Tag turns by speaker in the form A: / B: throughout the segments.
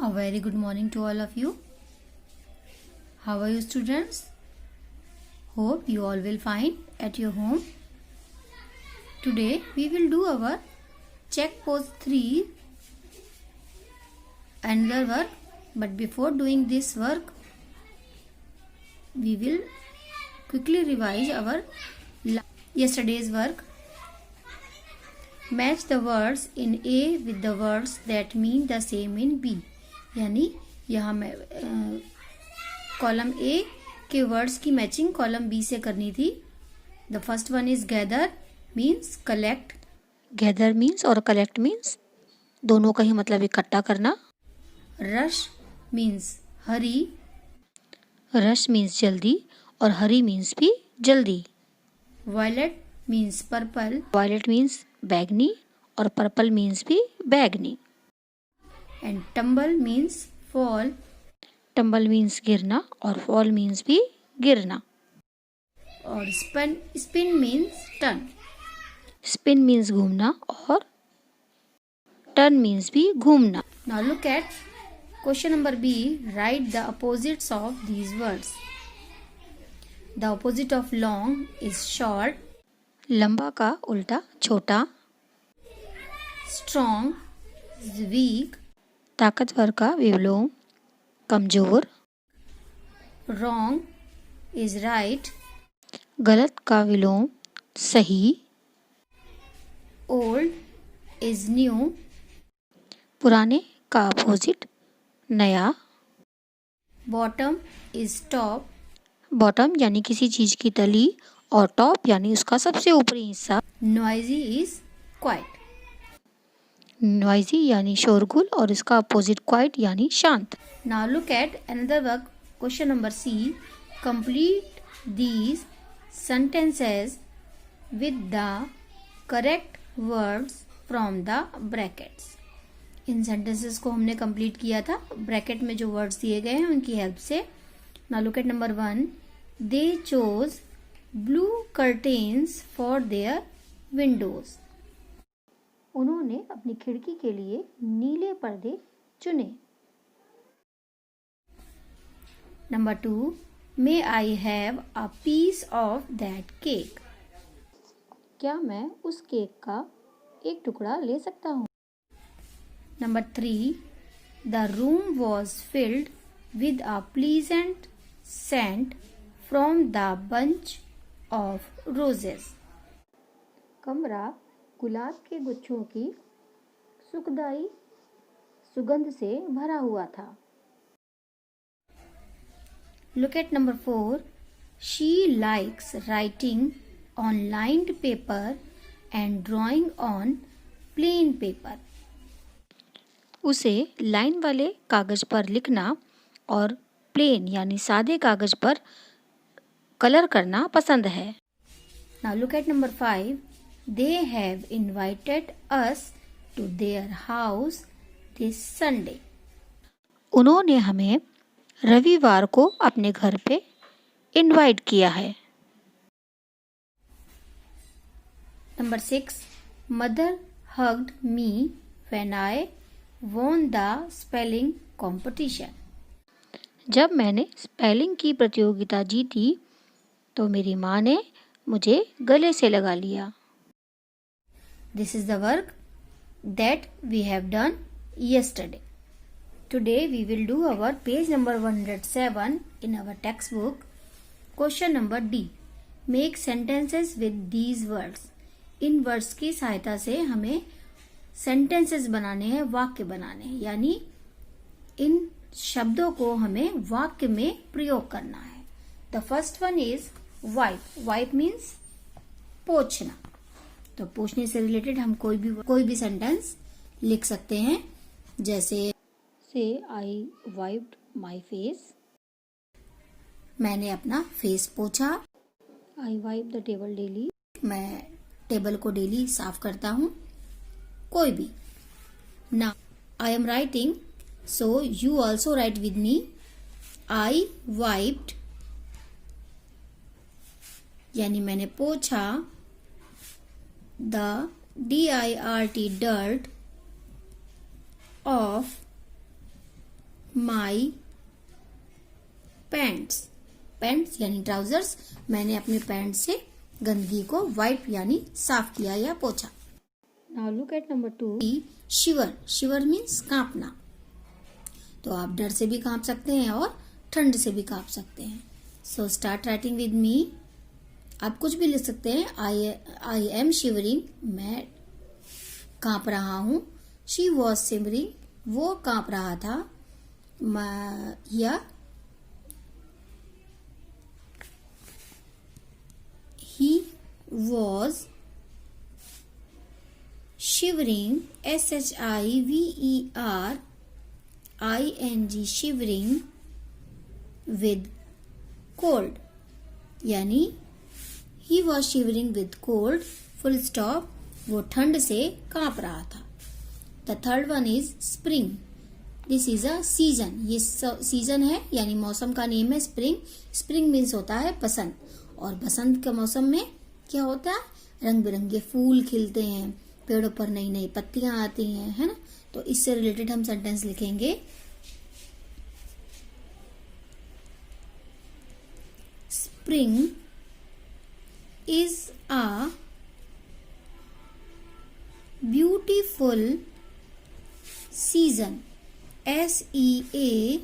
A: A very good morning to all of you. How are you, students? Hope you all will fine at your home. Today we will do our check pose 3 another work, but before doing this work we will quickly revise our yesterday's work. Match the words in A with the words that mean the same in B. यानी यहाँ मैं column A के words की matching column B से करनी थी. The first one is gather means collect.
B: Gather means और collect means दोनों का ही मतलब इकट्ठा करना.
A: Rush means hurry.
B: Rush means जल्दी और हरी मीन्स भी जल्दी.
A: Violet means purple.
B: Violet means बैगनी और पर्पल मीन्स भी बैगनी.
A: And tumble means fall.
B: Tumble means गिरना और फॉल मीन्स भी गिरना.
A: और spin means turn.
B: Spin means घूमना और टर्न मीन्स भी घूमना.
A: Now look eight question number B. Write the opposites of these words. The opposite of long is short.
B: लंबा का उल्टा छोटा.
A: Strong is weak.
B: ताकतवर का विलोम कमजोर.
A: Wrong is right.
B: गलत का विलोम सही.
A: Old is new.
B: पुराने का अपोजिट नया.
A: Bottom is top.
B: बॉटम यानी किसी चीज की तली और टॉप यानी उसका सबसे ऊपरी हिस्सा.
A: Noisy is quite.
B: नॉइजी यानी शोरगुल और इसका अपोजिट क्वाइट यानी शांत.
A: Now look at another work. Question number C. Complete these sentences with the correct words from the brackets. इन sentences को हमने कंप्लीट किया था ब्रैकेट में जो वर्ड्स दिए गए हैं उनकी हेल्प से. Now look at number 1. They chose blue curtains for their windows. उन्होंने अपनी खिड़की के लिए नीले पर्दे चुने. Number 2. May I have a piece of that cake? क्या मैं उस केक का एक टुकड़ा ले सकता हूँ? Number 3. The room was filled with a pleasant scent from the bunch of roses. कमरा गुलाब के गुच्छों की सुखदाई सुगंध से भरा हुआ था. Look at number 4. She likes writing on lined paper and drawing on plain paper.
B: उसे लाइन वाले कागज पर लिखना और प्लेन यानी सादे कागज पर कलर करना पसंद है.
A: Now look at number 5. They have invited us to their house this Sunday.
B: उन्होंने हमें रविवार को अपने घर पे इनवाइट किया है.
A: Number 6. Mother hugged me when I won the spelling competition.
B: जब मैंने स्पेलिंग की प्रतियोगिता जीती तो मेरी माँ ने मुझे गले से लगा लिया.
A: This is the work that we have done yesterday. Today we will do our page number 107 in our textbook. Question number D. Make sentences with these words. In words की सहायता से हमें sentences बनाने हैं, वाक्य बनाने हैं. यानी इन शब्दों को हमें वाक्य में प्रयोग करना है. The first one is wipe. Wipe means पोंछना. तो पोंछने से रिलेटेड हम कोई भी सेंटेंस लिख सकते हैं. जैसे
B: Say I wiped my face.
A: मैंने अपना फेस पोंछा.
B: I wipe the table daily.
A: मैं टेबल को डेली साफ करता हूँ. कोई भी. Now I am writing, so you also write with me. I wiped यानी मैंने पोंछा the dirt dirt of my pants. Pants यानी ट्राउजर्स, मैंने अपने पैंट से गंदगी को वाइप यानी साफ किया या पोछा।
B: Now look at number 2।
A: Shiver, shiver means कांपना। तो आप डर से भी कांप सकते हैं और ठंड से भी कांप सकते हैं। So start writing with me. आप कुछ भी लिख सकते हैं। आई एम शिवरिंग, मैं कांप रहा हूं। शी वॉज शिवरिंग, वो कांप रहा था। या he was shivering, shivering, shivering with cold, यानी he was shivering with cold, full stop, वो ठंड से कांप रहा था। The third one is spring. This is a season. ये सीजन है यानी मौसम का नेम है स्प्रिंग। स्प्रिंग मीन्स होता है बसंत, और बसंत के मौसम में क्या होता है, रंग बिरंगे फूल खिलते हैं, पेड़ों पर नई नई पत्तियां आती हैं, है ना। तो इससे रिलेटेड हम सेंटेंस लिखेंगे। Spring is a beautiful season, SEASON,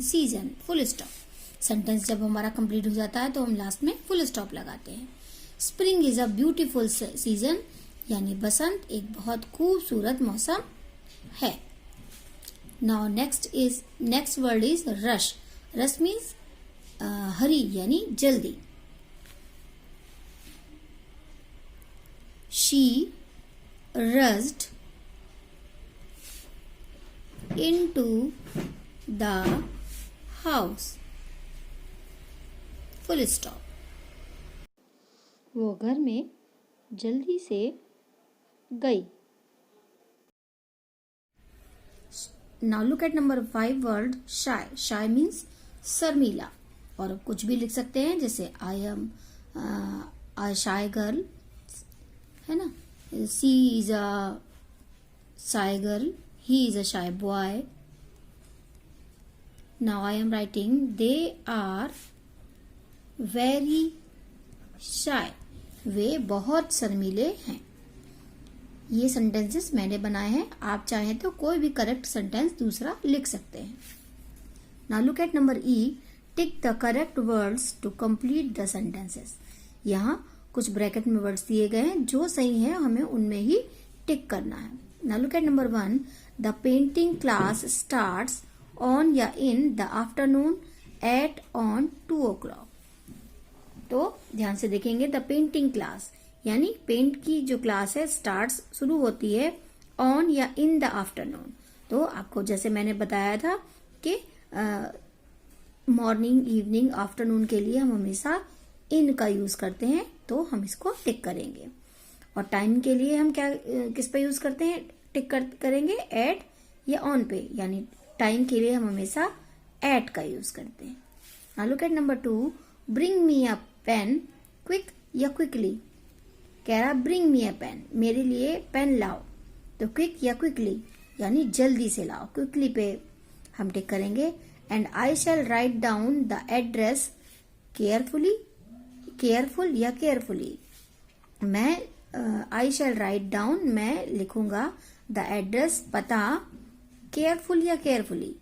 A: season, full stop. Sentence जब हमारा कंप्लीट हो जाता है तो हम लास्ट में फुल स्टॉप लगाते हैं। Spring is a beautiful season, यानी बसंत एक बहुत खूबसूरत मौसम है। Now next word is rush. Rush means hurry यानी जल्दी। She rushed into the house, full stop.
B: वो घर में जल्दी से गई।
A: Now look at number 5 word shy. Shy means शर्मीला, और कुछ भी लिख सकते हैं जैसे I am a shy girl, है ना। She is a shy girl, he is a shy boy. Now I am writing they are very shy. वे बहुत शर्मीले हैं। ये सेंटेंसेस मैंने बनाए हैं, आप चाहें तो कोई भी करेक्ट सेंटेंस दूसरा लिख सकते हैं। Now look at number E. Tick the correct words to complete the sentences. यहाँ कुछ ब्रैकेट में वर्ड्स दिए गए हैं, जो सही है हमें उनमें ही टिक करना है। Now look at number 1। The painting class starts on या in the afternoon at on 2 o'clock। तो ध्यान से देखेंगे, द पेंटिंग क्लास यानी पेंट की जो क्लास है स्टार्ट्स शुरू होती है ऑन या इन द आफ्टरनून। तो आपको जैसे मैंने बताया था कि मॉर्निंग, इवनिंग, आफ्टरनून के लिए हम हमेशा इन का यूज करते हैं, तो हम इसको टिक करेंगे। और टाइम के लिए हम क्या किस पे यूज करते हैं, टिक करेंगे एट या ऑन पे, यानी टाइम के लिए हम हमेशा एट का यूज करते हैं। Now look at number 2। Bring me a pen quick या क्विकली। कह रहा ब्रिंग मी अ पेन, मेरे लिए पेन लाओ। तो क्विक या क्विकली यानी जल्दी से लाओ, क्विकली पे हम टिक करेंगे। And I shall write down the address carefully, careful या केयरफुली। मैं आई शैल राइट डाउन, मैं लिखूंगा द एड्रेस, पता, केयरफुल या केयरफुली।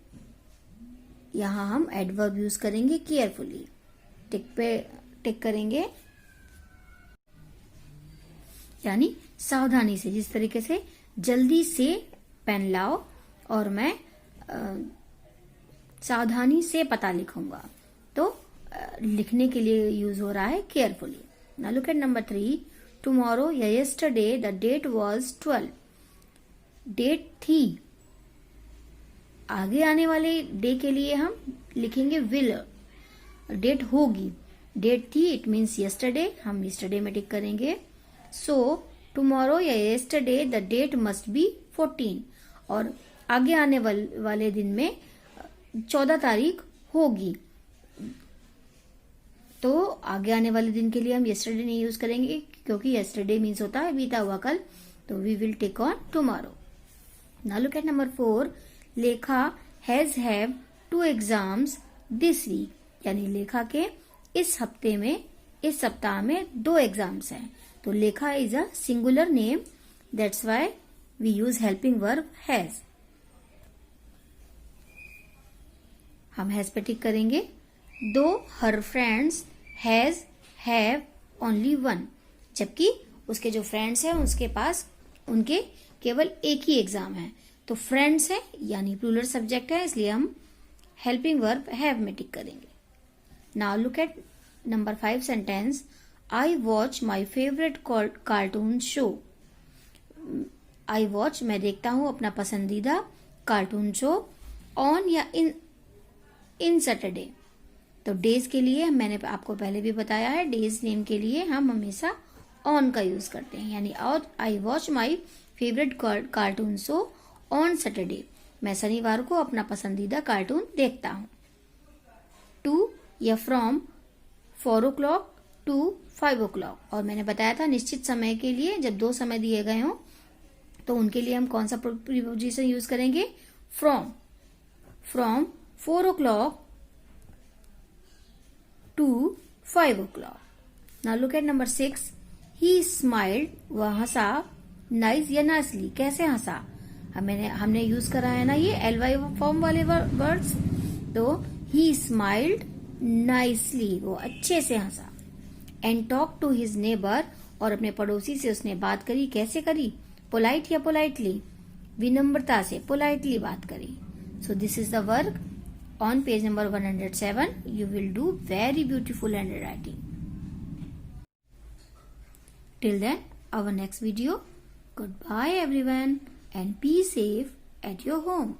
A: यहां हम एडवर्ब यूज करेंगे केयरफुली। टिक पे टिक करेंगे यानी सावधानी से, जिस तरीके से जल्दी से पेन लाओ, और मैं सावधानी से पता लिखूंगा, तो लिखने के लिए यूज हो रहा है carefully. Now look at number 3। Tomorrow या yesterday the date was 12। Date थी, आगे आने वाले डे के लिए हम लिखेंगे विल। डेट होगी, डेट थी इट मीन्स यस्टरडे, हम यस्टरडे में टिक करेंगे। सो टुमारो या yesterday the date must be 14, और आगे आने वाले दिन में 14 तारीख होगी। तो आगे आने वाले दिन के लिए हम यस्टरडे नहीं यूज करेंगे, क्योंकि यस्टरडे मीन्स होता है बीता हुआ कल, तो we will take on tomorrow. Now look at number 4। Lekha has have 2 exams this week, यानी लेखा के इस सप्ताह में 2 एग्जाम्स हैं। तो Lekha is a singular name, that's why we use helping verb has. हम हैज पे टिक करेंगे। दो her friends has have only 1, जबकि उसके जो फ्रेंड्स हैं उसके पास उनके केवल एक ही एग्जाम है। तो फ्रेंड्स है यानी प्लूरल सब्जेक्ट है, इसलिए हम हेल्पिंग वर्ब हैव में टिक करेंगे। Now look at number 5 sentence. I watch my favourite cartoon show. I watch मैं देखता हूं अपना पसंदीदा कार्टून शो ऑन या इन सैटरडे। तो डेज के लिए मैंने आपको पहले भी बताया है, डेज नेम के लिए हम हमेशा ऑन का यूज करते हैं, यानी I watch my favourite cartoon show on Saturday. मैं शनिवार को अपना पसंदीदा कार्टून देखता हूं। टू या फ्रॉम 4 o'clock टू 5 o'clock। और मैंने बताया था निश्चित समय के लिए जब 2 समय दिए गए हों तो उनके लिए हम कौन सा प्रीपोजिशन यूज करेंगे? From 4 o'clock to 5 o'clock। Now look at number 6। He smiled, वह हंसा, नाइस या नाइसली, कैसे हंसा? हमने यूज करा है ना ये एलवाई फॉर्म वाले वर्ड्स। तो ही स्माइल्ड नाइसली, वो अच्छे से हंसा। And talk to his neighbour, और अपने पड़ोसी से उसने बात करी, कैसे करी? पोलाइट या पोलाइटली? विनम्रता से, पोलाइटली बात करी। So this is the work on page number 107. You will do very beautiful handwriting. Till then, our next video. Goodbye everyone and be safe at your home.